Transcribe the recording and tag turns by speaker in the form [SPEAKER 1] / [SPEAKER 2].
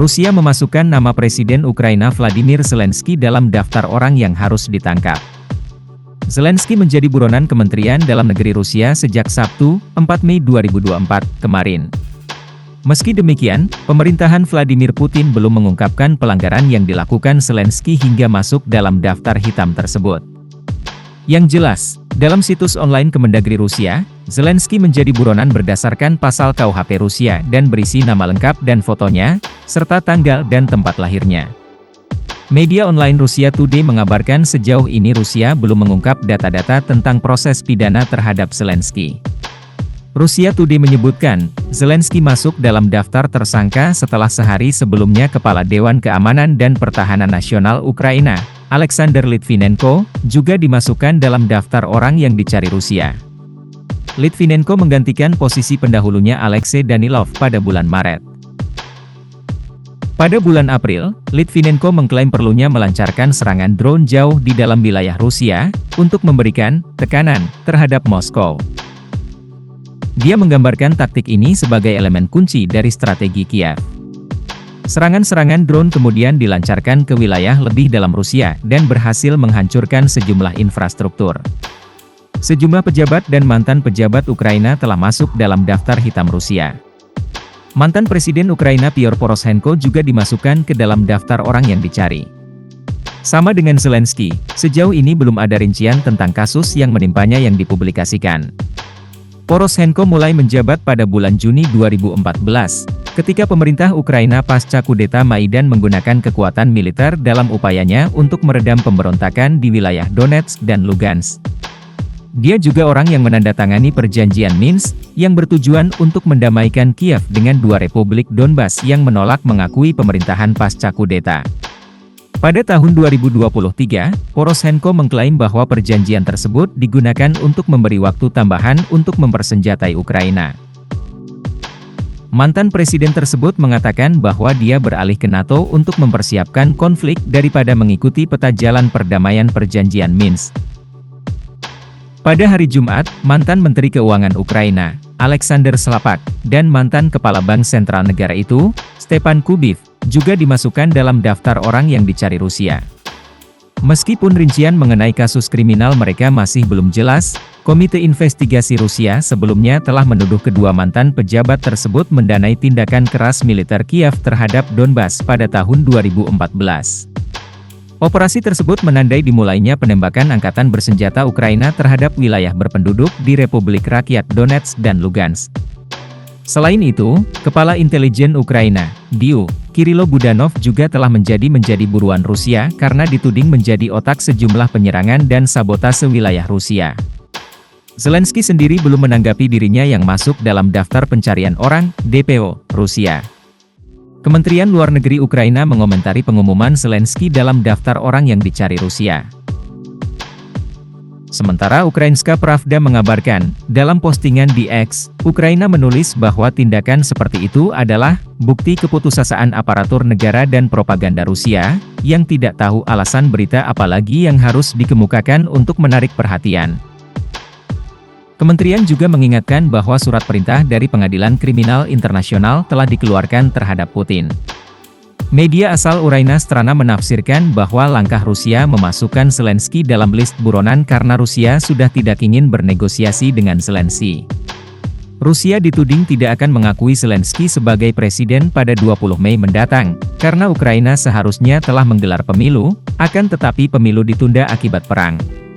[SPEAKER 1] Rusia memasukkan nama Presiden Ukraina Vladimir Zelensky dalam daftar orang yang harus ditangkap. Zelensky menjadi buronan Kementerian Dalam Negeri Rusia sejak Sabtu, 4 Mei 2024, kemarin. Meski demikian, pemerintahan Vladimir Putin belum mengungkapkan pelanggaran yang dilakukan Zelensky hingga masuk dalam daftar hitam tersebut. Yang jelas, dalam situs online Kemendagri Rusia, Zelensky menjadi buronan berdasarkan pasal KUHP Rusia dan berisi nama lengkap dan fotonya, serta tanggal dan tempat lahirnya. Media online Rusia Today mengabarkan sejauh ini Rusia belum mengungkap data-data tentang proses pidana terhadap Zelensky. Rusia Today menyebutkan, Zelensky masuk dalam daftar tersangka setelah sehari sebelumnya Kepala Dewan Keamanan dan Pertahanan Nasional Ukraina, Alexander Litvinenko, juga dimasukkan dalam daftar orang yang dicari Rusia. Litvinenko menggantikan posisi pendahulunya Alexei Danilov pada bulan Maret. Pada bulan April, Litvinenko mengklaim perlunya melancarkan serangan drone jauh di dalam wilayah Rusia, untuk memberikan tekanan terhadap Moskow. Dia menggambarkan taktik ini sebagai elemen kunci dari strategi Kiev. Serangan-serangan drone kemudian dilancarkan ke wilayah lebih dalam Rusia dan berhasil menghancurkan sejumlah infrastruktur. Sejumlah pejabat dan mantan pejabat Ukraina telah masuk dalam daftar hitam Rusia. Mantan Presiden Ukraina Pyotr Poroshenko juga dimasukkan ke dalam daftar orang yang dicari. Sama dengan Zelensky, sejauh ini belum ada rincian tentang kasus yang menimpanya yang dipublikasikan. Poroshenko mulai menjabat pada bulan Juni 2014, ketika pemerintah Ukraina pasca kudeta Maidan menggunakan kekuatan militer dalam upayanya untuk meredam pemberontakan di wilayah Donetsk dan Lugansk. Dia juga orang yang menandatangani perjanjian Minsk, yang bertujuan untuk mendamaikan Kiev dengan dua republik Donbas yang menolak mengakui pemerintahan pasca kudeta. Pada tahun 2023, Poroshenko mengklaim bahwa perjanjian tersebut digunakan untuk memberi waktu tambahan untuk mempersenjatai Ukraina. Mantan presiden tersebut mengatakan bahwa dia beralih ke NATO untuk mempersiapkan konflik daripada mengikuti peta jalan perdamaian perjanjian Minsk. Pada hari Jumat, mantan Menteri Keuangan Ukraina, Alexander Slapak, dan mantan Kepala Bank Sentral negara itu, Stepan Kubiv, juga dimasukkan dalam daftar orang yang dicari Rusia. Meskipun rincian mengenai kasus kriminal mereka masih belum jelas, Komite Investigasi Rusia sebelumnya telah menuduh kedua mantan pejabat tersebut mendanai tindakan keras militer Kiev terhadap Donbas pada tahun 2014. Operasi tersebut menandai dimulainya penembakan angkatan bersenjata Ukraina terhadap wilayah berpenduduk di Republik Rakyat Donetsk dan Lugansk. Selain itu, Kepala Intelijen Ukraina, DIU, Kirilo Budanov juga telah menjadi buruan Rusia karena dituding menjadi otak sejumlah penyerangan dan sabotase wilayah Rusia. Zelensky sendiri belum menanggapi dirinya yang masuk dalam daftar pencarian orang, DPO, Rusia. Kementerian Luar Negeri Ukraina mengomentari pengumuman Zelensky dalam daftar orang yang dicari Rusia. Sementara Ukrainska Pravda mengabarkan, dalam postingan di X, Ukraina menulis bahwa tindakan seperti itu adalah bukti keputusasaan aparatur negara dan propaganda Rusia, yang tidak tahu alasan berita apalagi yang harus dikemukakan untuk menarik perhatian. Kementerian juga mengingatkan bahwa surat perintah dari Pengadilan Kriminal Internasional telah dikeluarkan terhadap Putin. Media asal Ukraina Strana menafsirkan bahwa langkah Rusia memasukkan Zelensky dalam list buronan karena Rusia sudah tidak ingin bernegosiasi dengan Zelensky. Rusia dituding tidak akan mengakui Zelensky sebagai presiden pada 20 Mei mendatang, karena Ukraina seharusnya telah menggelar pemilu, akan tetapi pemilu ditunda akibat perang.